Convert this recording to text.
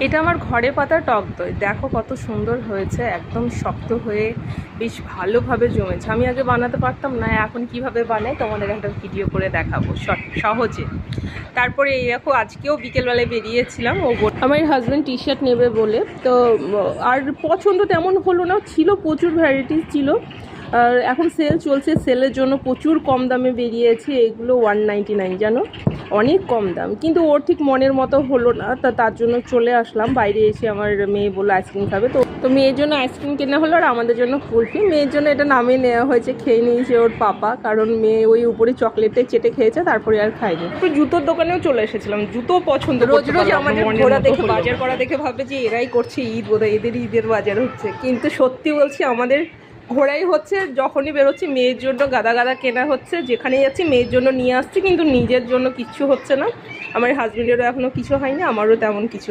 এটা আমার ঘরে পাতা টক দই, দেখো কত সুন্দর হয়েছে, একদম শক্ত হয়ে বেশ ভালোভাবে জমেছে। আমি আগে বানাতে পারতাম না, এখন কিভাবে বানাই তোমাদের একটা ভিডিও করে দেখাবো সহজে। তারপরে এই দেখো, আজকেও বিকেলবেলায় বেরিয়েছিলাম, আমার হাজব্যান্ড টি শার্ট নেবে বলে, তো আর পছন্দ তেমন হলো না, ছিল প্রচুর ভ্যারাইটিস ছিল। আর এখন সেল চলছে, সেলের জন্য প্রচুর কম দামে বেরিয়েছে এগুলো, 199 জানো, অনেক কম দাম। কিন্তু ওর ঠিক মনের মতো হলো না, তার জন্য চলে আসলাম বাইরে। এসে আমার মেয়ে বললো আইসক্রিম খাবে, তো মেয়ের জন্য আইসক্রিম কেনা হলো আর আমাদের জন্য কুলফি। মেয়ের জন্য এটা নামে নেওয়া হয়েছে, খেয়ে নিয়েছে ওর পাপা, কারণ মেয়ে ওই উপরে চকলেটে চেটে খেয়েছে, তারপরে আর খাইনি। একটু জুতোর দোকানেও চলে এসেছিলাম, জুতো পছন্দ। রোজ রোজ আমাদের ঘোরা দেখে, বাজার করা দেখে ভাবে যে এরাই করছে ঈদ, বোধহয় এদের ঈদের বাজার হচ্ছে, কিন্তু সত্যি বলছি আমাদের ঘোরাই হচ্ছে। যখনই বেরোচ্ছি মেয়ের জন্য গাদা গাদা কেনা হচ্ছে, যেখানে যাচ্ছি মেয়ের জন্য নিয়ে আসছি, কিন্তু নিজের জন্য কিচ্ছু হচ্ছে না। আমার হাজবেন্ডেরও এখনও কিছু হয়নি, আমারও তেমন কিছু।